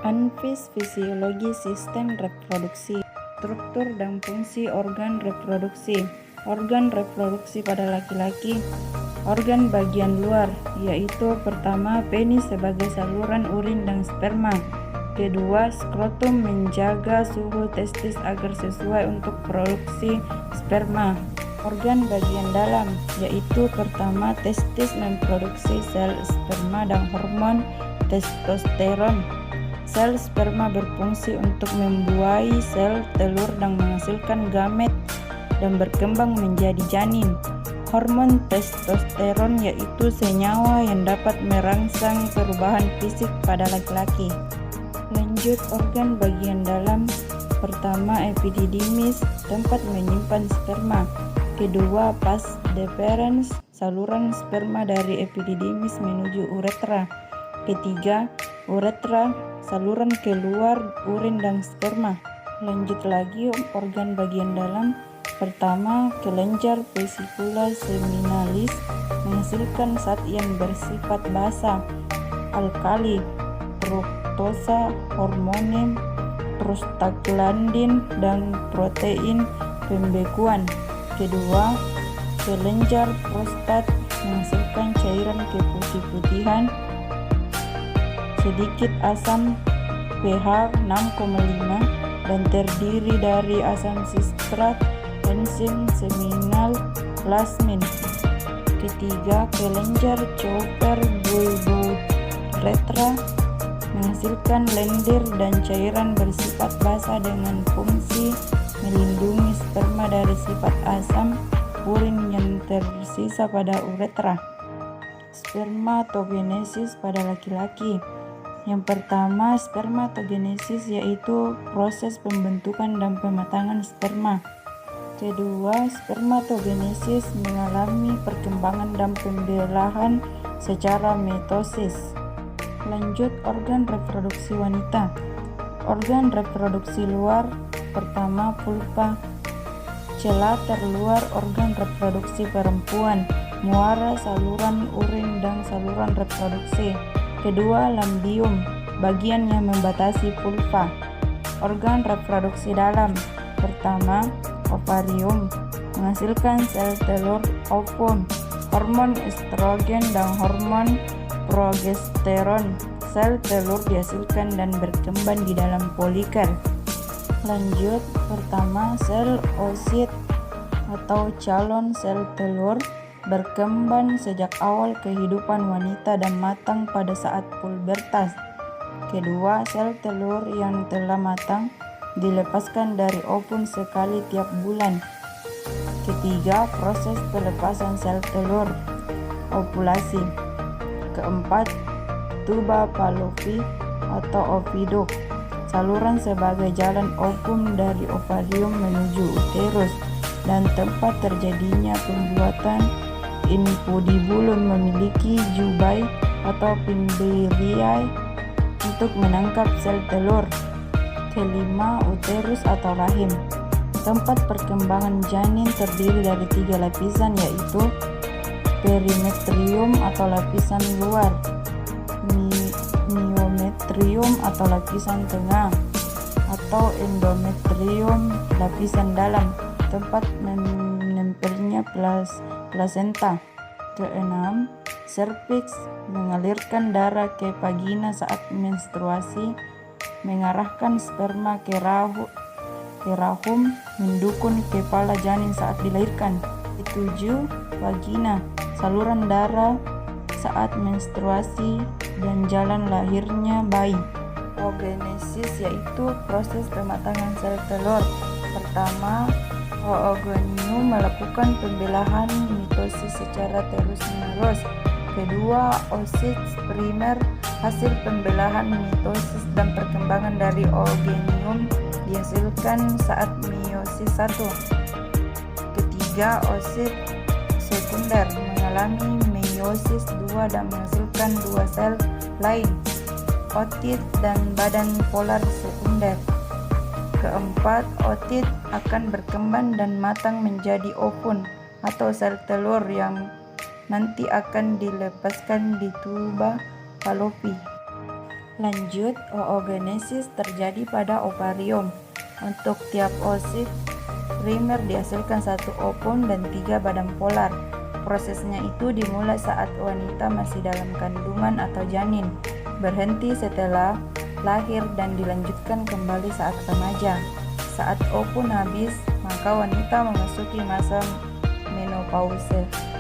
Anfis fisiologi sistem reproduksi, struktur dan fungsi organ reproduksi. Organ reproduksi pada laki-laki. Organ bagian luar, yaitu pertama penis sebagai saluran urin dan sperma. Kedua, skrotum menjaga suhu testis agar sesuai untuk produksi sperma. Organ bagian dalam, yaitu pertama testis memproduksi sel sperma dan hormon testosteron. Sel sperma berfungsi untuk membuai sel telur dan menghasilkan gamet dan berkembang menjadi janin. Hormon testosteron yaitu senyawa yang dapat merangsang perubahan fisik pada laki-laki. Lanjut, organ bagian dalam. Pertama, epididymis, tempat menyimpan sperma. Kedua, vas deferens, saluran sperma dari epididymis menuju uretra. Ketiga, uretra, saluran keluar urin dan sperma. Lanjut lagi, organ bagian dalam. Pertama, kelenjar vesicula seminalis, menghasilkan zat yang bersifat basa, alkali, fruktosa, hormone prostaglandin, dan protein pembekuan. Kedua, kelenjar prostat, menghasilkan cairan keputih-putihan, sedikit asam pH 6,5 dan terdiri dari asam sistrat, enzim seminal, plasmin. Ketiga, kelenjar Chopper bulbourethra, menghasilkan lendir dan cairan bersifat basa dengan fungsi melindungi sperma dari sifat asam urin yang tersisa pada uretra. Spermatogenesis pada laki-laki. Yang pertama, spermatogenesis yaitu proses pembentukan dan pematangan sperma. Kedua, spermatogenesis mengalami perkembangan dan pembelahan secara mitosis. Lanjut, organ reproduksi wanita. Organ reproduksi luar. Pertama, vulva, celah terluar organ reproduksi perempuan, muara, saluran urin dan saluran reproduksi. Kedua, lambium, bagian yang membatasi vulva. Organ reproduksi dalam. Pertama, ovarium, menghasilkan sel telur ovum, hormon estrogen dan hormon progesteron. Sel telur dihasilkan dan berkembang di dalam folikel. Lanjut, pertama, sel oosit atau calon sel telur berkembang sejak awal kehidupan wanita dan matang pada saat pubertas. Kedua, sel telur yang telah matang dilepaskan dari ovum sekali tiap bulan. Ketiga, proses pelepasan sel telur, ovulasi. Keempat, tuba Fallopi atau oviduct, saluran sebagai jalan ovum dari ovarium menuju uterus dan tempat terjadinya pembuatan infundibulum, memiliki jubae atau pimberiae untuk menangkap sel telur. Kelima, uterus atau rahim, tempat perkembangan janin terdiri dari 3 lapisan yaitu perimetrium atau lapisan luar, myometrium atau lapisan tengah, atau endometrium lapisan dalam, tempat menempelnya plasenta. Keenam, serviks, mengalirkan darah ke vagina saat menstruasi, mengarahkan sperma ke rahim, mendukung kepala janin saat dilahirkan. Ketujuh, vagina, saluran darah saat menstruasi dan jalan lahirnya bayi. Oogenesis yaitu proses pematangan sel telur. Pertama, oogonium melakukan pembelahan mitosis secara terus-menerus. Kedua, oosit primer, hasil pembelahan mitosis dan perkembangan dari oogonium dihasilkan saat meiosis 1. Ketiga, oosit sekunder mengalami meiosis 2 dan menghasilkan 2 sel lain, ootit dan badan polar sekunder. Keempat, ootit akan berkembang dan matang menjadi ovum atau sel telur yang nanti akan dilepaskan di tuba Fallopi. Lanjut, oogenesis terjadi pada ovarium. Untuk tiap oosit primer dihasilkan 1 ovum dan 3 badan polar. Prosesnya itu dimulai saat wanita masih dalam kandungan atau janin, berhenti setelah lahir dan dilanjutkan kembali saat remaja. Saat ovum habis, maka wanita memasuki masa menopause.